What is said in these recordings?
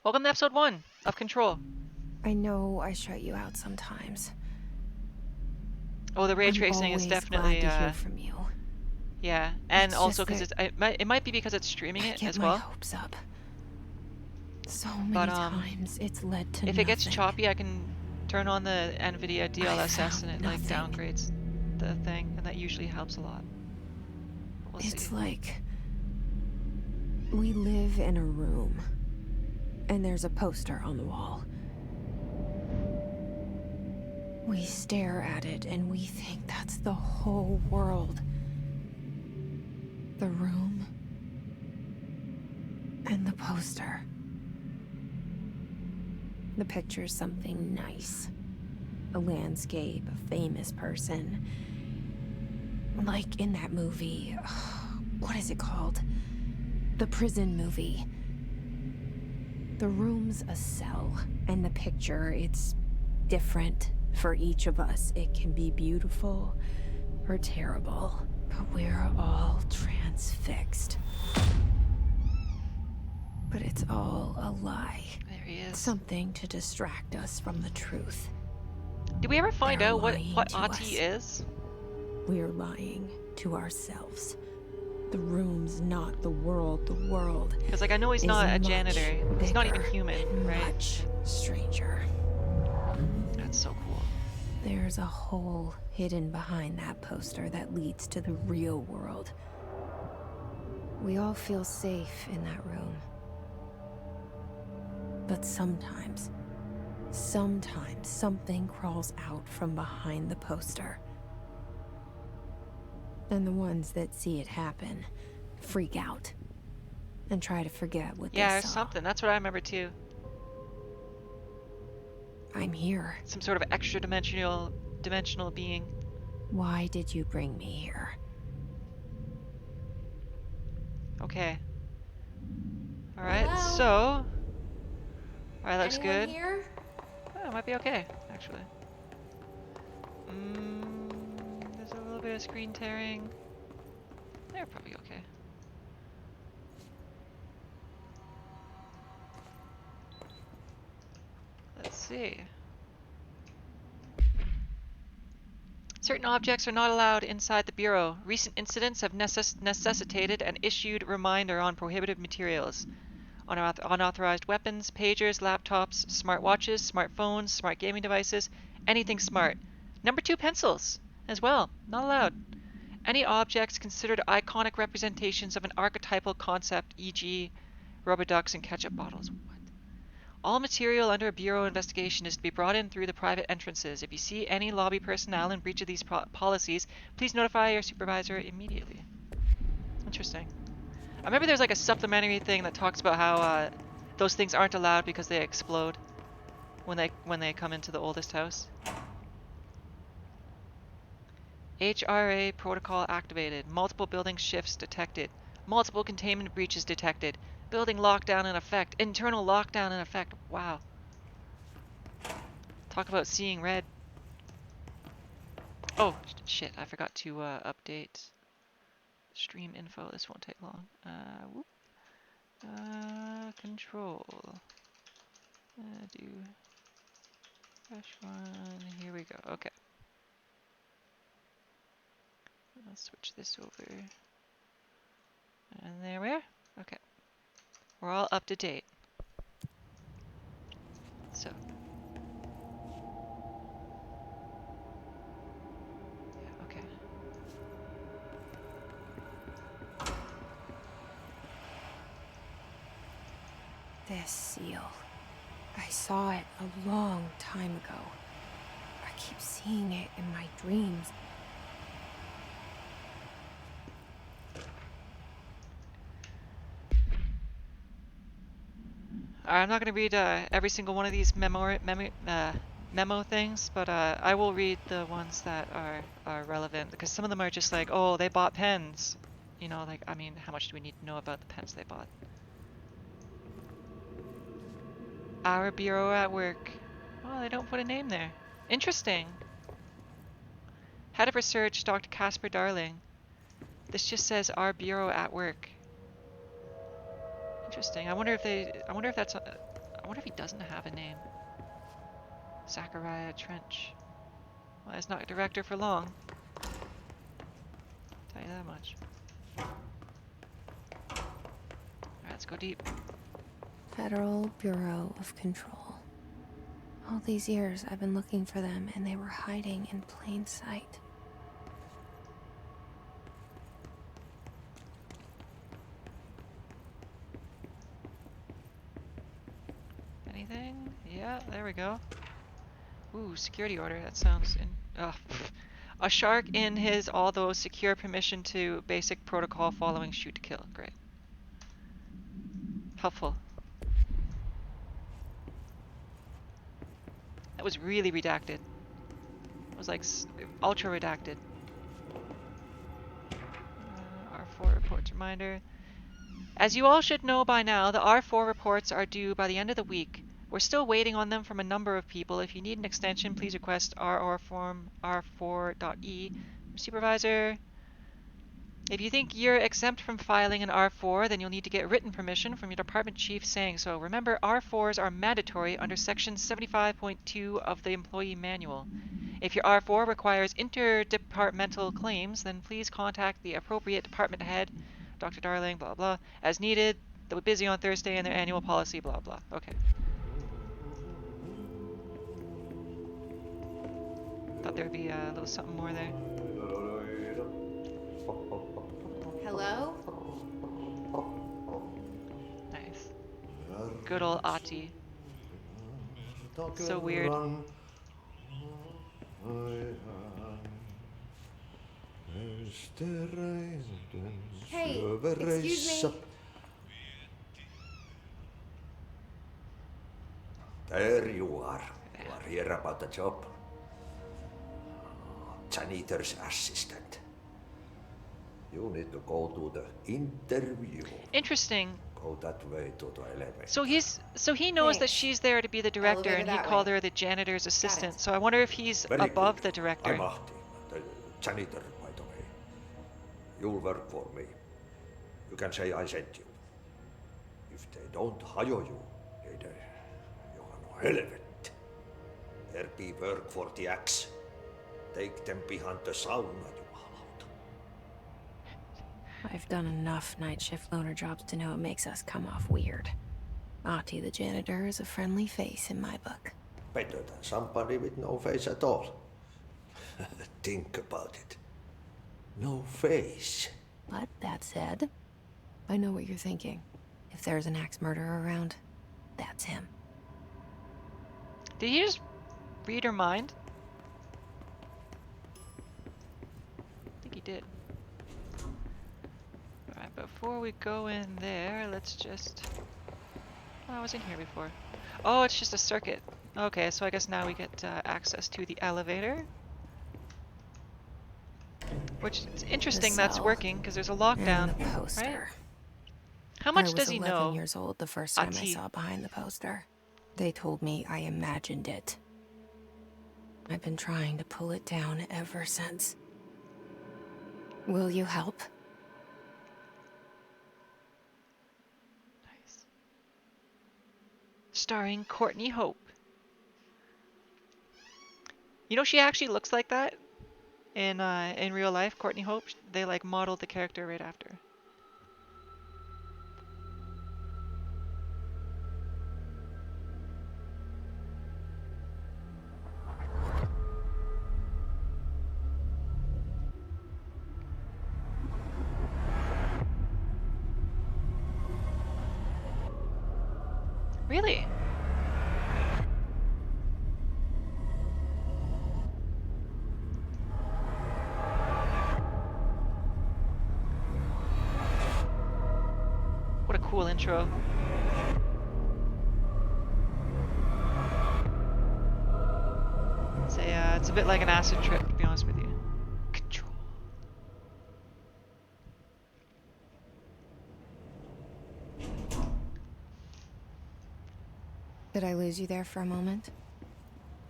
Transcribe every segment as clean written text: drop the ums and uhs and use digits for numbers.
Welcome to episode 1 of Control. I know I shut you out sometimes. Oh, the ray I'm tracing is always definitely, glad to hear from you. yeah. And It's also just because that it might be because it's streaming I it get as my well. hopes up. So But many times it's led to if it gets nothing. choppy, I can turn on the NVIDIA I DLSS and found it like nothing. downgrades the thing, and that usually helps a lot. But we'll see. It's like we live in a room, and there's a poster on the wall. We stare at it and we think that's the whole world. The room and the poster. The picture's something nice. A landscape, a famous person. Like in that movie, what is it called? The prison movie. The room's a cell, and the picture, it's different for each of us. It can be beautiful or terrible, but we're all transfixed. But it's all a lie. There he is. Something to distract us from the truth. Did we ever find They're out what lying to Ati us. is? We're lying to ourselves. The room's not the world. The world Because like I know he's is not a much janitor. He's not even bigger human, and right? much stranger. That's so cool. There's a hole hidden behind that poster that leads to the real world. We all feel safe in that room. But sometimes something crawls out from behind the poster. And the ones that see it happen freak out and try to forget what Yeah, they or saw. something. That's what I remember too. I'm here. Some sort of extra dimensional being. Why did you bring me here? Okay. Alright, Hello? so... Alright, looks Anyone good. here? Oh, it might be okay, actually. There's a little bit of screen tearing. They're probably okay. Let's see. Certain objects are not allowed inside the Bureau. Recent incidents have necessitated an issued reminder on prohibited materials. Unauthorized weapons, pagers, laptops, smartwatches, smartphones, smart gaming devices, anything smart. Number 2 pencils as well, not allowed. Any objects considered iconic representations of an archetypal concept, e.g. rubber ducks and ketchup bottles. What? All material under a Bureau investigation is to be brought in through the private entrances. If you see any lobby personnel in breach of these policies, please notify your supervisor immediately. Interesting. I remember there's like a supplementary thing that talks about how those things aren't allowed because they explode when they come into the oldest house. HRA protocol activated. Multiple building shifts detected. Multiple containment breaches detected. Building lockdown in effect. Internal lockdown in effect. Wow. Talk about seeing red. Oh, shit. I forgot to update stream info. This won't take long. Whoop. Control. Do fresh one. Here we go. Okay. I'll switch this over. And there we are. Okay. We're all up to date. So. Yeah, okay. This seal. I saw it a long time ago. I keep seeing it in my dreams. I'm not going to read every single one of these memo things, but I will read the ones that are relevant, because some of them are just like, oh, they bought pens. You know, like, I mean, how much do we need to know about the pens they bought? Our Bureau at work. Oh, they don't put a name there. Interesting. Head of Research, Dr. Casper Darling. This just says our Bureau at work. Interesting. I wonder if that's I wonder if he doesn't have a name. Zachariah Trench. Well, he's not a director for long. Tell you that much. Alright, let's go deep. Federal Bureau of Control. All these years I've been looking for them and they were hiding in plain sight. Anything? Yeah, there we go. Ooh, security order. That sounds a shark in his although secure permission to basic protocol following shoot to kill. Great. Helpful. That was really redacted. It was like ultra redacted. R4 reports reminder. As you all should know by now, the R4 reports are due by the end of the week. We're still waiting on them from a number of people. If you need an extension, please request RR form R4.E from supervisor. If you think you're exempt from filing an R4, then you'll need to get written permission from your department chief saying so. Remember, R4s are mandatory under section 75.2 of the employee manual. If your R4 requires interdepartmental claims, then please contact the appropriate department head, Dr. Darling, blah, blah, as needed. They'll be busy on Thursday in their annual policy, blah, blah. Okay. Thought there'd be a little something more there. Hello? Nice. Good old Ati. So weird. Hey, excuse me. There you are. You are here about the job. Janitor's assistant. You need to go to the interview. Interesting. Go that way to the elevator. So he knows that Thanks. she's there to be the director, Elevator and he that called way. her the janitor's assistant. it. So I wonder if he's Very above good. the director. I'm Ahti, the janitor, by the way. You'll work for me. You can say I sent you. If they don't hire you, they you are no helvet. There be work for the axe. Take them behind the sauna, you hallout. I've done enough night shift loner jobs to know it makes us come off weird. Ati the janitor is a friendly face in my book. Better than somebody with no face at all. Think about it. No face. But that said, I know what you're thinking. If there's an axe murderer around, that's him. Did he just read her mind? I think he did. Alright, before we go in there, let's just... Oh, I was in here before. Oh, it's just a circuit. Okay, so I guess now we get access to the elevator. Which it's interesting that's cell. working, because there's a lockdown, And the poster. right? How much does he I was know? 11 years old the first time I Ati. saw behind the poster. They told me I imagined it. I've been trying to pull it down ever since. Will you help? Nice. Starring Courtney Hope. You know, she actually looks like that in real life. Courtney Hope. They like modeled the character right after. Really? What a cool intro. It's a bit like an acid trip, to be honest with you. Control. Did I lose you there for a moment?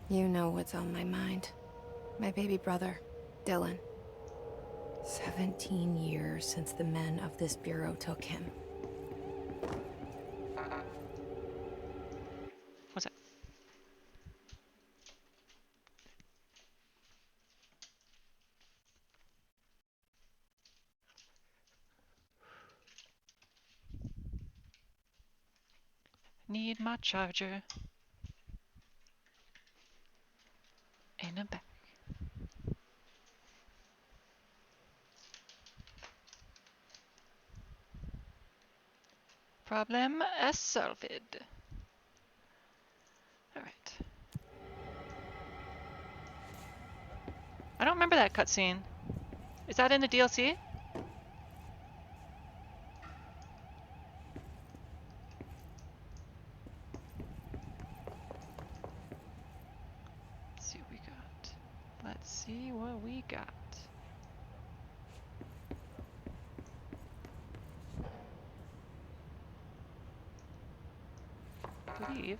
You know what's on my mind. My baby brother, Dylan. 17 years since the men of this bureau took him. Need my charger. In a bag. Problem solved. Alright. I don't remember that cutscene. Is that in the DLC? Let's see what we got. Let's see what we got. Leave.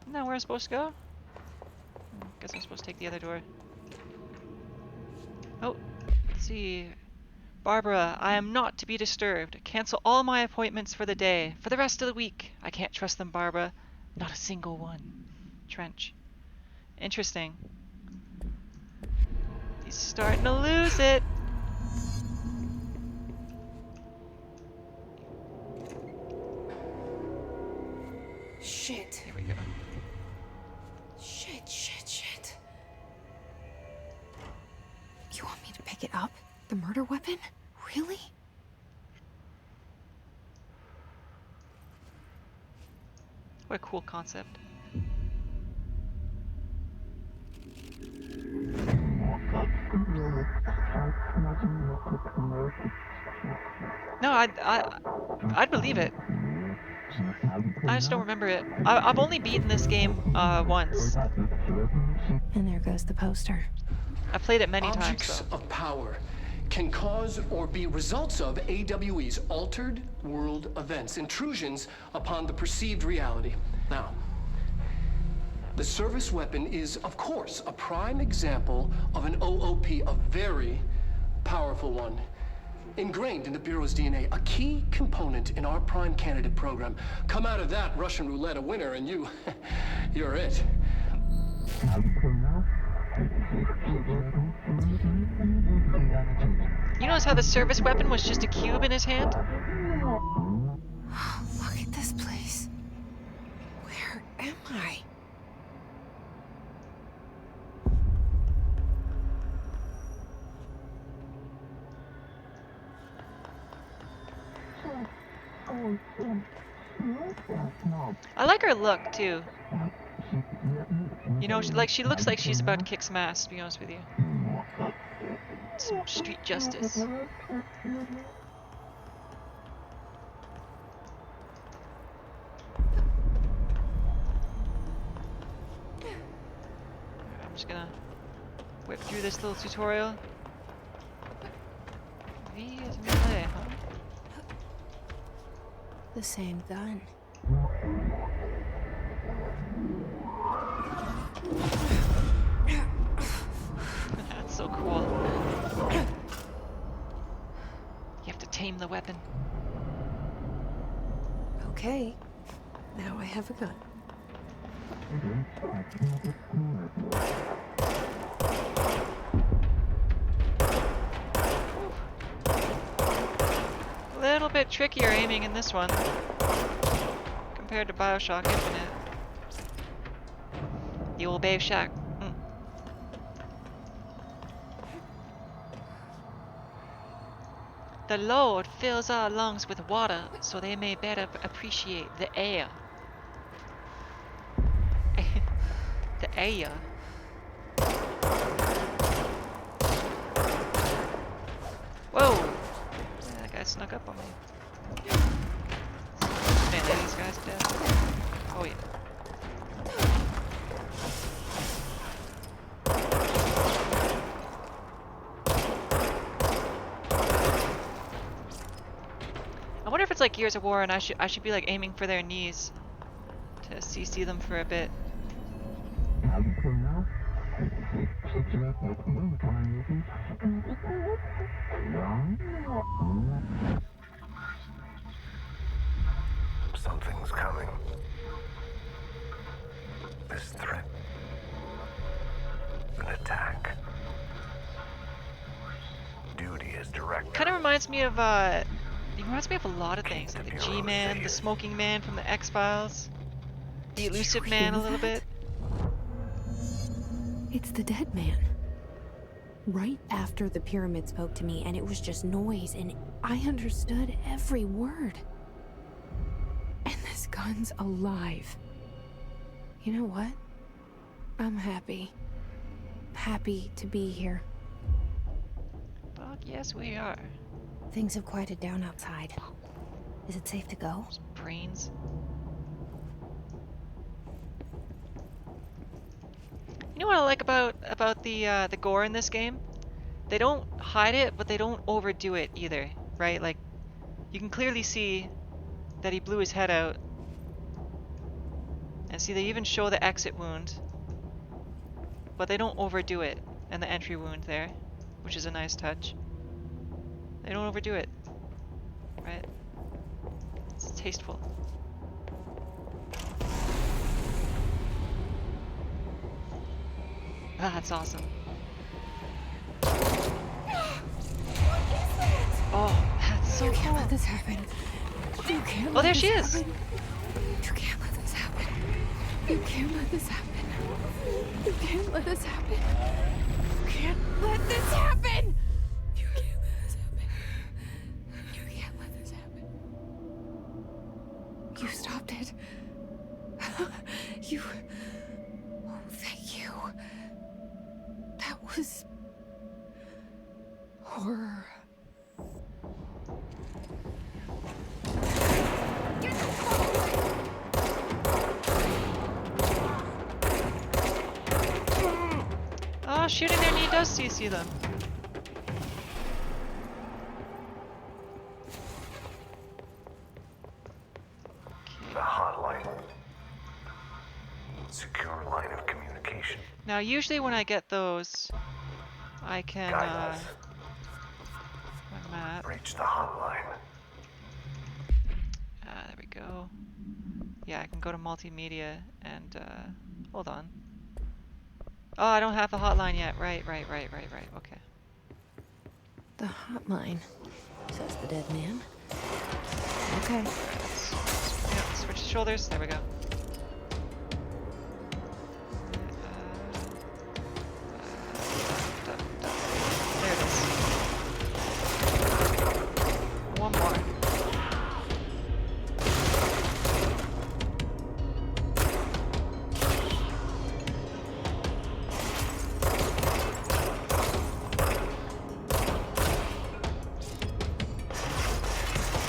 Isn't that where I'm supposed to go? Guess I'm supposed to take the other door. Oh, let's see. Barbara, I am not to be disturbed. Cancel all my appointments for the day. For the rest of the week. I can't trust them, Barbara. Not a single one. Trench. Interesting. He's starting to lose it. Shit. Here we go. Shit. You want me to pick it up? The murder weapon? Really? What a cool concept. No, I'd believe it. I just don't remember it. I've only beaten this game once. And there goes the poster. I've played it many times Objects though. of power can cause or be results of AWE's altered world events, intrusions upon the perceived reality. Now, the service weapon is, of course, a prime example of an OOP, a very powerful one. Ingrained in the Bureau's DNA, a key component in our prime candidate program. Come out of that Russian roulette a winner and you're it. You notice how the service weapon was just a cube in his hand? Look at this place. Where am I? I like her look too. You know, she looks like she's about to kick some ass, to be honest with you. Some street justice. I'm just gonna whip through this little tutorial. V is melee, huh? The same gun. That's so cool. You have to tame the weapon. Okay. Now I have a gun. A little bit trickier aiming in this one compared to Bioshock Infinite. The old Bioshock. The Lord fills our lungs with water so they may better appreciate the air. The air. Whoa! Yeah, that guy snuck up on me. Man, these guys are dead. Oh yeah. I wonder if it's like Gears of War and I should be like aiming for their knees to CC them for a bit. Something's coming. This threat. An attack. Duty is direct. Kind of reminds me of you reminds me of a lot of things, like the G-Man, the Smoking Man from the X-Files, the Elusive Man a little bit. It's the dead man. Right after the pyramid spoke to me, and it was just noise, and I understood every word. And this gun's alive. You know what? I'm happy. Happy to be here. Fuck yes, we are. Things have quieted down outside. Is it safe to go? Those brains. You know what I like about the gore in this game? They don't hide it, but they don't overdo it either, right? Like, you can clearly see that he blew his head out. And see, they even show the exit wound. But they don't overdo it, and the entry wound there, which is a nice touch. They don't overdo it, right? It's tasteful. Ah, that's awesome. Oh, that's so You can't cool. let this happen. You can't Oh, let there this she is. happen. You can't let this happen. You can't let this happen. You can't let this happen. You can't let this happen. You can't let this happen. You can't let this happen. You stopped it. You... Oh, thank you. That was... horror. Oh, shooting their knee does CC them. The hotline. Secure line of communication. Now, usually when I get those, I can, Guidance. my map. Reach the hotline. Ah, there we go. Yeah, I can go to multimedia and, hold on. Oh, I don't have the hotline yet. Right. Okay. The hotline, says the dead man. Okay. Let's switch shoulders. There we go. There it is. One more.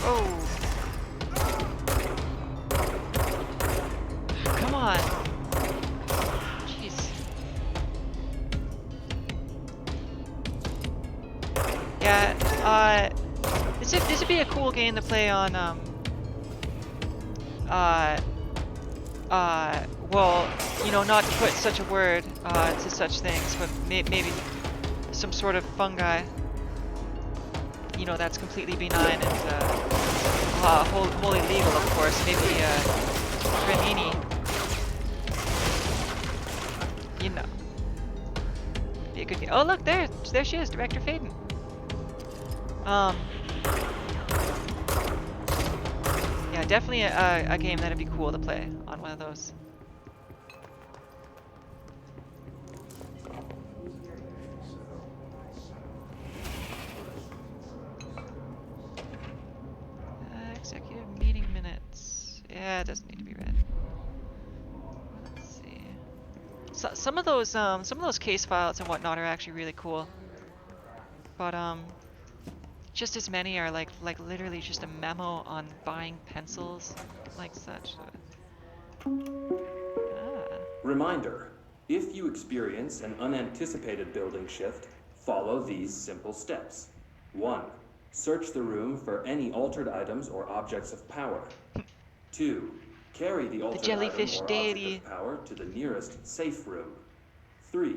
Oh. Come on. Jeez. Yeah, this would be a cool game to play on, well, you know, not to put such a word, to such things, but maybe some sort of fungi, you know, that's completely benign and, wholly legal, of course. Maybe, Cremini. You know. Be a good game. Oh, look, there she is, Director Faden. Yeah, definitely a game that'd be cool to play on one of those. Executive meeting minutes. Yeah, it doesn't need to be read. Let's see. So, some of those case files and whatnot are actually really cool. But just as many are like literally just a memo on buying pencils, like such. Reminder, if you experience an unanticipated building shift, follow these simple steps. 1. Search the room for any altered items or objects of power. 2. Carry the altered jellyfish item or deity. object of power to the nearest safe room. 3.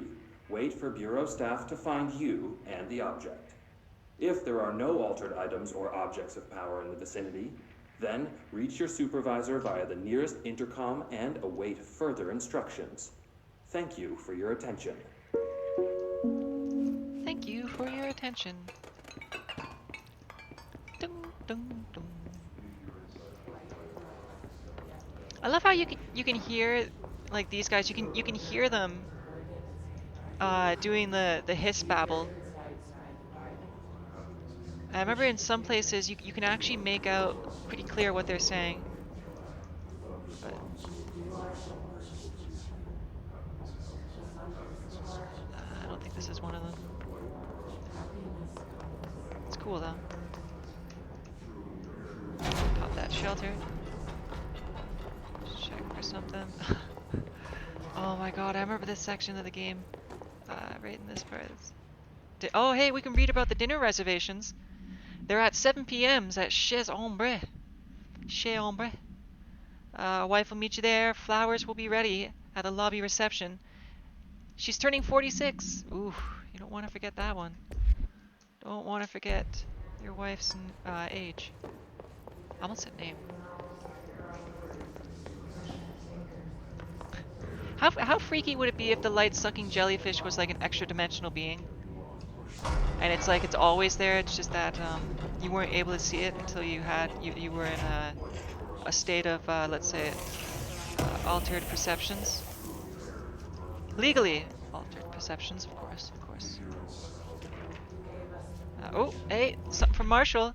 Wait for Bureau staff to find you and the object. If there are no altered items or objects of power in the vicinity, then reach your supervisor via the nearest intercom and await further instructions. Thank you for your attention. Thank you for your attention. Ding. Dun, dun. I love how you can hear like these guys. You can hear them doing the hiss babble. I remember in some places you can actually make out pretty clear what they're saying. But I don't think this is one of them. It's cool though. Pop that shelter. Check for something. Oh my god, I remember this section of the game. Right in this part. Oh hey, we can read about the dinner reservations. They're at 7 p.m. at Chez Ombre. Chez Ombre. Wife will meet you there. Flowers will be ready at the lobby reception. She's turning 46. Ooh, you don't want to forget that one. Don't want to forget your wife's age. I almost said name. How freaky would it be if the light-sucking jellyfish was like an extra-dimensional being? And it's like it's always there, it's just that you weren't able to see it until you were in a state of, let's say, altered perceptions. Legally altered perceptions, of course, of course. Oh, hey, something from Marshall.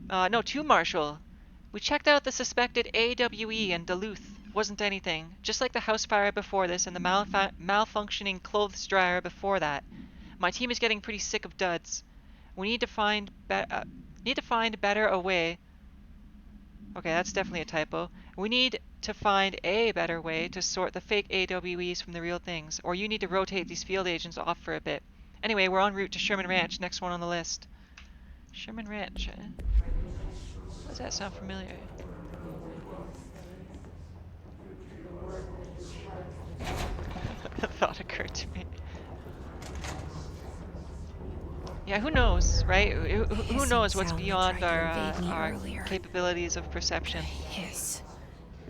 No, to Marshall. We checked out the suspected AWE in Duluth. Wasn't anything. Just like the house fire before this and the malfunctioning clothes dryer before that. My team is getting pretty sick of duds. We need to find better a way. Okay, that's definitely a typo. We need to find a better way to sort the fake AWEs from the real things, or you need to rotate these field agents off for a bit. Anyway, we're en route to Sherman Ranch, next one on the list. Sherman Ranch, eh? Does that sound familiar? A thought occurred to me. Yeah, who knows, right? Who knows what's beyond our capabilities of perception? Hiss,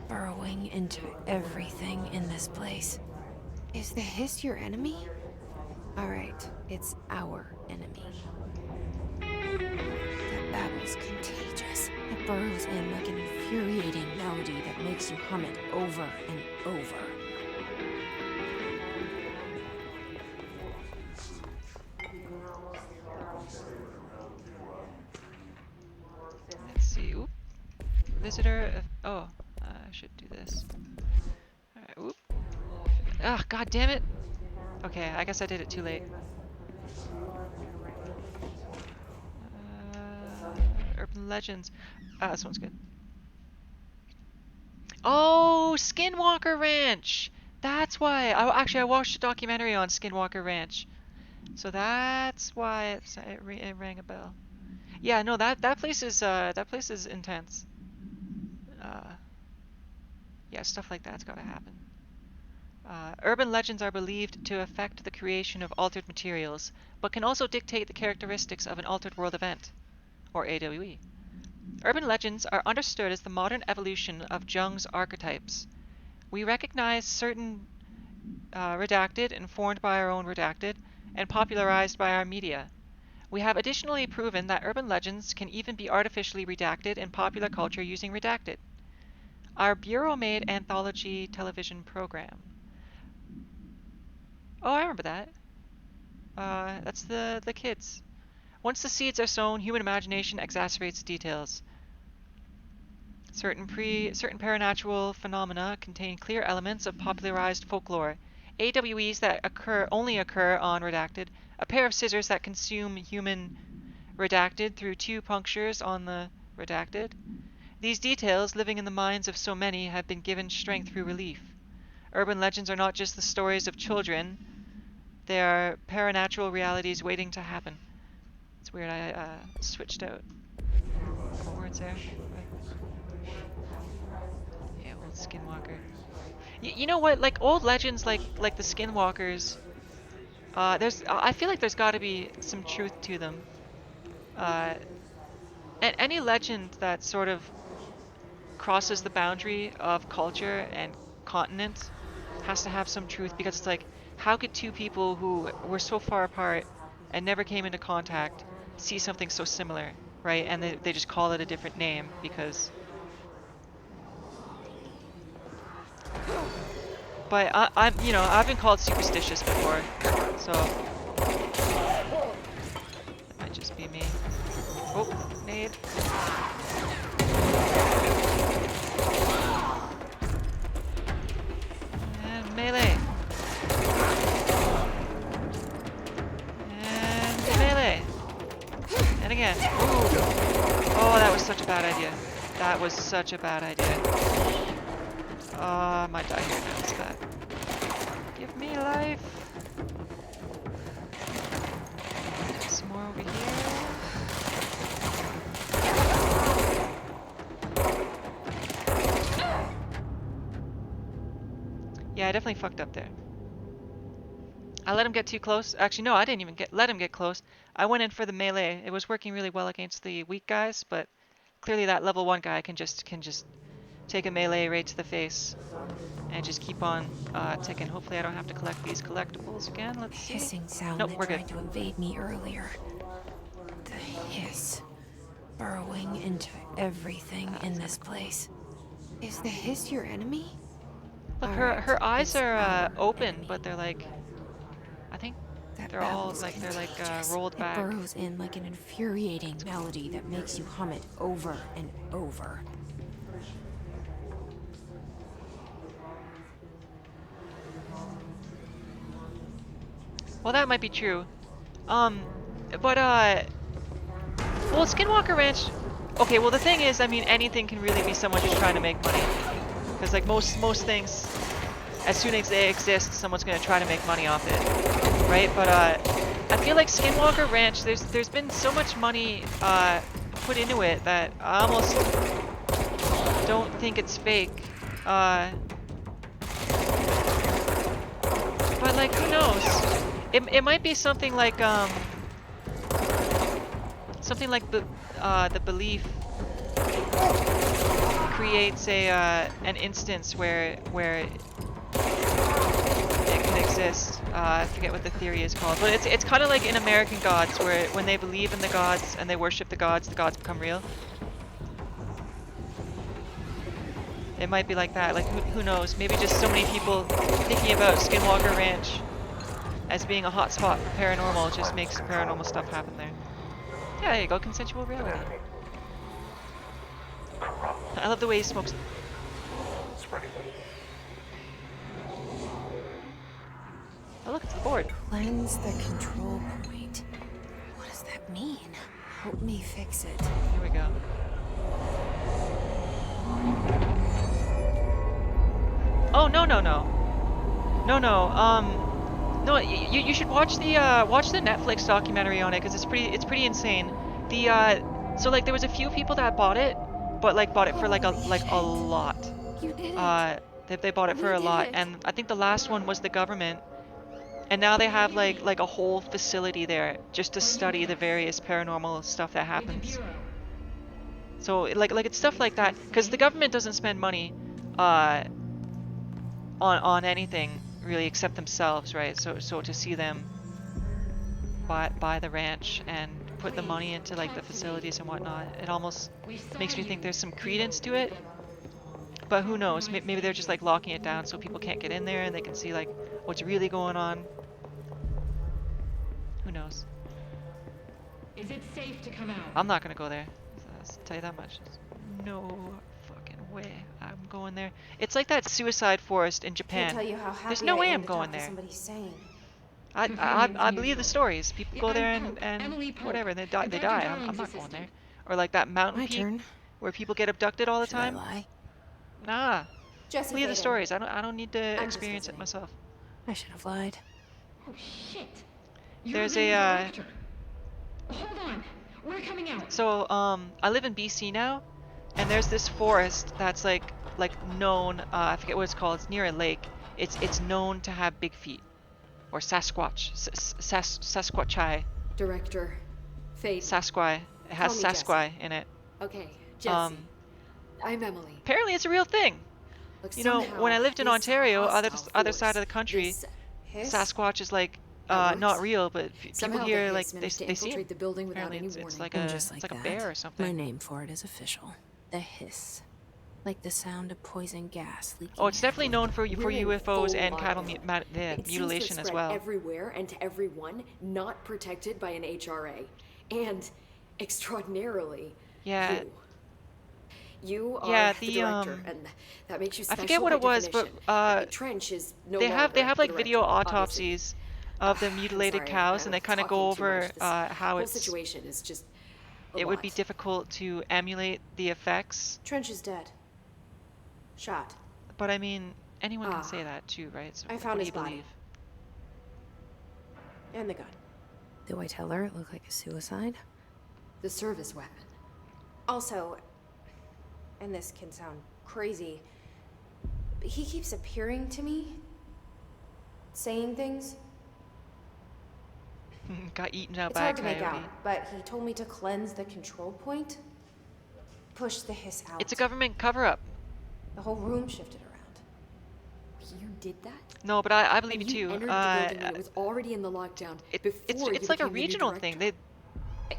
burrowing into everything in this place. Is the hiss your enemy? All right, it's our enemy. That babble's contagious. It burrows in like an infuriating melody that makes you hum it over and over. Let's see. Oop. Visitor. Oh, I should do this. All right. Oop. Ah, god damn it. Okay, I guess I did it too late. Urban Legends. This one's good. Oh, Skinwalker Ranch. That's why. I watched a documentary on Skinwalker Ranch, so that's why it rang a bell. Yeah, no, that place is intense. Yeah, stuff like that's gotta happen. Urban legends are believed to affect the creation of altered materials, but can also dictate the characteristics of an altered world event, or AWE. Urban legends are understood as the modern evolution of Jung's archetypes. We recognize certain redacted, informed by our own redacted, and popularized by our media. We have additionally proven that urban legends can even be artificially redacted in popular culture using redacted. Our Bureau-made anthology television program. Oh, I remember that. That's the kids. Once the seeds are sown, human imagination exacerbates details. Certain paranatural phenomena contain clear elements of popularized folklore. AWEs that only occur on redacted. A pair of scissors that consume human redacted through two punctures on the redacted. These details, living in the minds of so many, have been given strength through relief. Urban legends are not just the stories of children. They are paranatural realities waiting to happen. It's weird, I switched out the words there. Yeah, old Skinwalker. You know what? Like old legends, like the Skinwalkers. I feel like there's got to be some truth to them. And any legend that sort of crosses the boundary of culture and continent has to have some truth, because it's like, how could two people who were so far apart and never came into contact see something so similar? right? And they just call it a different name because. But I'm, you know, I've been called superstitious before, so that might just be me. Oh, nade. And melee. And melee. And again. Ooh. Oh, that was such a bad idea. That was such a bad idea. I might die here now. It's bad. Give me life. Some more over here. Yeah, I definitely fucked up there. I let him get too close. Actually, no, I didn't even let him get close. I went in for the melee. It was working really well against the weak guys, but clearly that level 1 guy can just take a melee right to the face and just keep on ticking. Hopefully I don't have to collect these collectibles again. Let's see. Hissing sound Nope, that we're good. tried to invade me earlier. The hiss burrowing into everything in this place. Is the hiss your enemy? Look, Alright, her eyes it's are our open, enemy. but they're like, I think That they're all babble's like contagious. rolled It back. burrows in like an infuriating melody that makes you hum it over and over. Well, that might be true. But well, Skinwalker Ranch. Okay, well the thing is, I mean, anything can really be someone just trying to make money. Because like most things, as soon as they exist, someone's gonna try to make money off it, right? But I feel like Skinwalker Ranch, there's been so much money put into it that I almost don't think it's fake. But like, who knows? It might be something like the belief creates an instance where it can exist. I forget what the theory is called, but it's kind of like in American Gods, where when they believe in the gods and they worship the gods become real. It might be like that. Like who knows? Maybe just so many people thinking about Skinwalker Ranch as being a hot spot for paranormal just makes paranormal stuff happen there. Yeah, there you go, consensual reality. I love the way he smokes. Oh look, it's the board. Cleanse the control point. What does that mean? Help me fix it. Here we go. Oh no. No, you should watch the Netflix documentary on it because it's pretty insane. So like there was a few people that bought it, but like bought it for like a lot. You did it. They bought it for a lot, and I think the last one was the government, and now they have like a whole facility there just to study the various paranormal stuff that happens. So like it's stuff like that because the government doesn't spend money on anything really except themselves, right? So to see them buy the ranch and put the money into like the facilities and whatnot, it almost makes me think there's some credence to it. But who knows? Maybe they're just like locking it down so people can't get in there and they can see like what's really going on. Who knows? Is it safe to come out? I'm not gonna go there. I'll tell you that much. There's no fucking way I'm going there. It's like that suicide forest in Japan. Can't tell you how happy There's no I way am I'm to going talk to there. somebody sane. I believe the stories. People go there I'm Pope, and Emily Pope, whatever, they die. and They Dr. die. Darling's I'm not going assistant. there. Or like that mountain My peak turn. where people get abducted all the Should I time. lie? Nah. Jesse Believe the Faden. stories. I don't need to just experience it listening. myself. I should have lied. Oh shit! You're There's the new a director. Hold on, we're coming out. so I live in BC now, and there's this forest that's like known. I forget what it's called. It's near a lake. It's known to have big feet, or Sasquatch, Sasquatchai, Director Faden. Sasquai. It has Call me Sasquai in it. Okay, Jesse. Um, I'm Emily. Apparently, it's a real thing. Look, You know, somehow when I lived in this Ontario, hostile other side of force, the country, this hiss, Sasquatch is like not real, but people Somehow here the like Hiss managed to they see infiltrate him. the building without Apparently, any it's warning. like And a just it's like like a that, bear or my something. name for it is official. The hiss. Like the sound of poison gas leaking Oh, it's definitely everywhere. known for We're in UFOs full and cattle lockdown. It seems to have mutilation as spread well. everywhere and to everyone not protected by an HRA. And extraordinarily, Yeah, you are yeah. the The director, and that makes you I special forget what by it was, but definition. Trench is no they longer have the like video director, obviously. autopsies of the I'm mutilated sorry, cows, and I'm they kind of talking go too much. over This how whole it's situation is just a it would be lot. difficult to emulate the effects. Trench is dead. Shot. But I mean, anyone can Ah. say that too, right? So I like, found what do his you body. believe? And the gun. Do I tell her it looked like a suicide? The service weapon. Also, and this can sound crazy, but he keeps appearing to me, saying things. Got eaten out It's by a hard to make coyote. out, but he told me to cleanse the control point, push the hiss out. It's a government cover-up. The whole room shifted around. You did that? No, but I believe And you you too. entered the building when it was already in the lockdown before It's you like a became the new regional thing. director.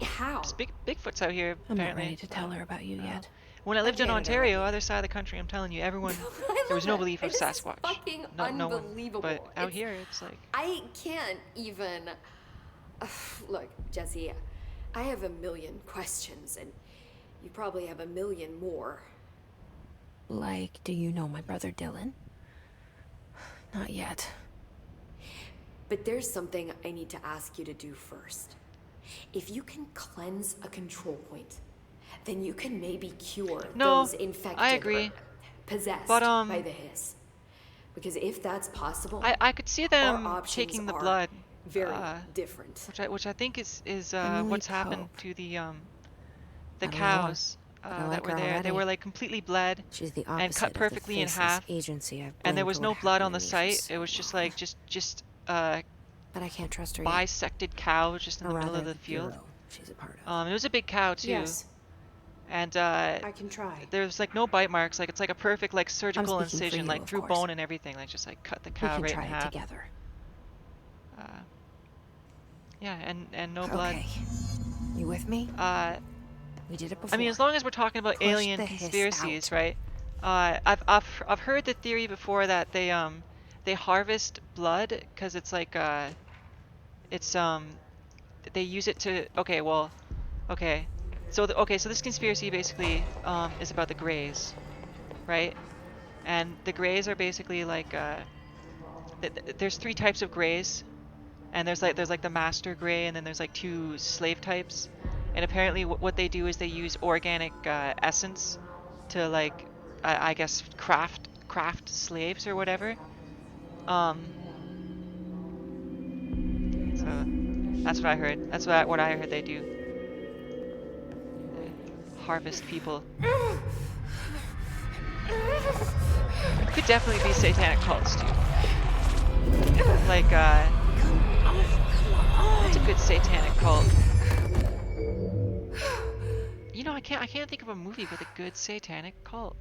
They How? There's Bigfoot's out here I'm not apparently. ready to tell her about you yet. When I lived in Canada Ontario, already. other side of the country, I'm telling you, everyone I there was love no it. belief of This is Sasquatch. fucking No one. unbelievable. But out It's- here, it's like I can't even. Look, Jesse, I have a million questions, and you probably have a million more. Like, do you know my brother Dylan? Not yet. But there's something I need to ask you to do first. If you can cleanse a control point, then you can maybe cure No, those infected I agree. or possessed But, by the hiss. Because if that's possible, I could see our them options taking the are blood, very different. which I think is Emily what's happened Pope. to the I don't know her, cows but I that like were her there. They already. were like completely bled She's the and opposite cut of the perfectly in faceless half, agency I've and there blamed was for no what blood happened on the to me for site. so It was just long. like But I can't trust her yet. bisected cow just in Or the middle of rather, the field. bureau she's a part of. It was a big cow too, Yes, and I can try. there's like no bite marks. Like it's like a perfect like surgical speaking for incision, you, like of through course. bone and everything. Like just like cut the We cow can right try in it half. together. Yeah, and no blood. Okay. You with me? We did it before. I mean, as long as we're talking about Push alien the hiss conspiracies, out. right? I've heard the theory before that they harvest blood because it's like it's they use it to okay. So so this conspiracy basically is about the Greys, right? And the Greys are basically like there's three types of Greys, and there's like the Master Grey, and then there's like two slave types. And apparently what they do is they use organic essence to like I guess craft slaves or whatever. So that's what I heard. That's what I heard they do. Harvest people. Could definitely be satanic cults too. Like what's a good satanic cult? You know, I can't think of a movie with a good satanic cult.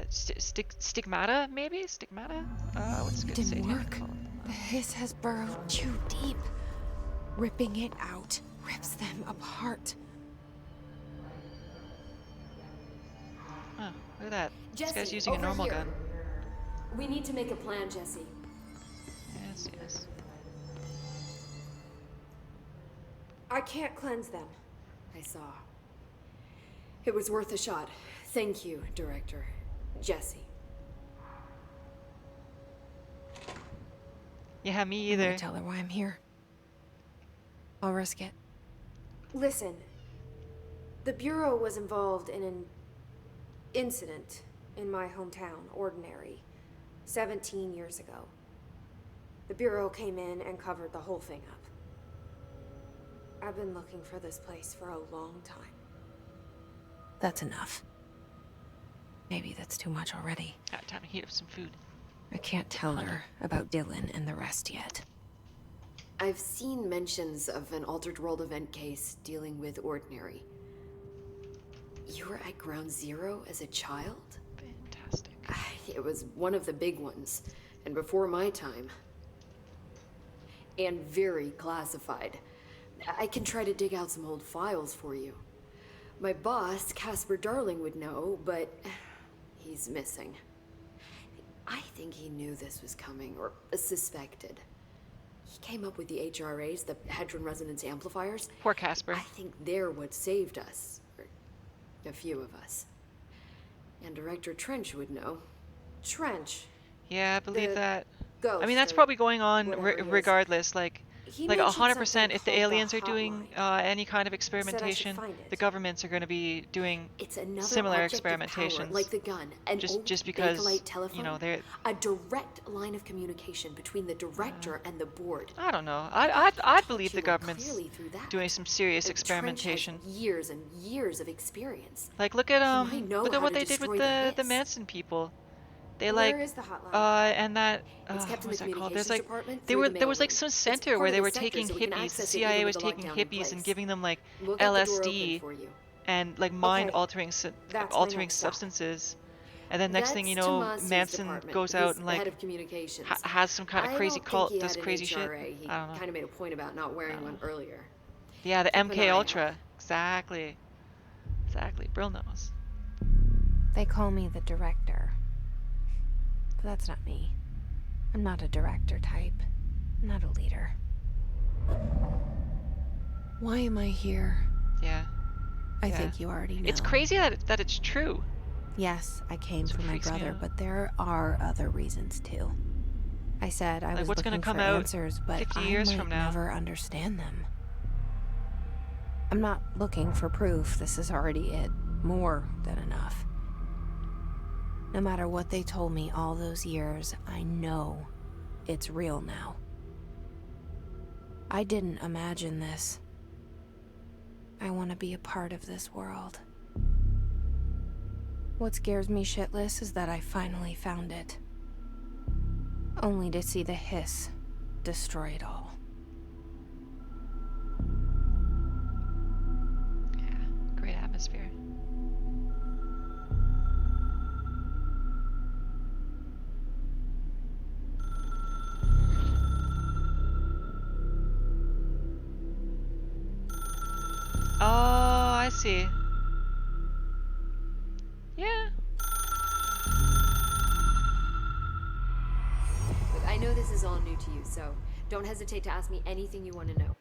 Stigmata maybe? Stigmata? What's a good Didn't satanic work. cult? The hiss has burrowed too deep. Ripping it out rips them apart. Oh, look at that. Jesse, This guy's using a over normal here. gun. We need to make a plan, Jesse. Yes. I can't cleanse them. I saw. It was worth a shot. Thank you, Director. Jesse. Yeah, me I'm gonna either. tell her why I'm here. I'll risk it. Listen, the Bureau was involved in an incident in my hometown, Ordinary, 17 years ago. The Bureau came in and covered the whole thing up. I've been looking for this place for a long time. That's enough. Maybe that's too much already. Time to heat up some food. I can't tell her about Dylan and the rest yet. I've seen mentions of an Altered World event case dealing with Ordinary. You were at Ground Zero as a child? Fantastic. It was one of the big ones, and before my time. and very classified. I can try to dig out some old files for you. My boss, Casper Darling, would know, but he's missing. I think he knew this was coming, or suspected. He came up with the HRAs, the Hadron Resonance Amplifiers. Poor Casper. I think they're what saved us. Or a few of us. And Director Trench would know. Trench. Yeah, I believe The that. ghost, I mean, that's or probably going on whatever he is. regardless. He Like mentioned 100%, something if the called aliens are doing hotline. any kind of Said I should experimentation, find it. the governments are going to be doing It's another similar object of power, experimentations. like the gun, an old just because, Bakelite telephone, you know, they're. a direct line of communication between the director and the board. I don't know. I'd Touch believe you the more government's clearly through that. doing some serious And Trench experimentation. has years and years of experience. Like look at might know look at how what to they did with destroy the hiss. Manson people. They Where is the hotline? and that It's kept in what's the that called? communications There's like department they through were the there was like mailroom. some It's center part where of they the were sector, taking so we can hippies. The access it even CIA with was the taking lockdown in hippies and place. giving them like We'll get the door LSD open for you. and like mind Okay. altering That's my altering next stop. substances. And then next thing you That's know, Tomasu's Manson department. goes He's out and the head like of communications. has some kind of crazy I don't cult, think he does had crazy an shit. HRA. He I don't know. kind of made a point about not wearing one earlier. Yeah, the Keep an MK eye out. Ultra. Exactly. Exactly. Brill knows. They call me the director. But that's not me. I'm not a director type. I'm not a leader. Why am I here? Yeah. I Yeah. think you already know. It's crazy that it's true. Yes, I came That's for what my freaks me brother, out. but there are other reasons too. I said I Like, was what's gonna looking come for out answers, but 50 I years might from now? never understand them. I'm not looking for proof. This is already it. More than enough. No matter what they told me all those years, I know it's real now. I didn't imagine this. I want to be a part of this world. What scares me shitless is that I finally found it. Only to see the hiss destroy it all. Yeah. Great atmosphere. Oh, I see. Yeah. Look, I know this is all new to you, so don't hesitate to ask me anything you want to know.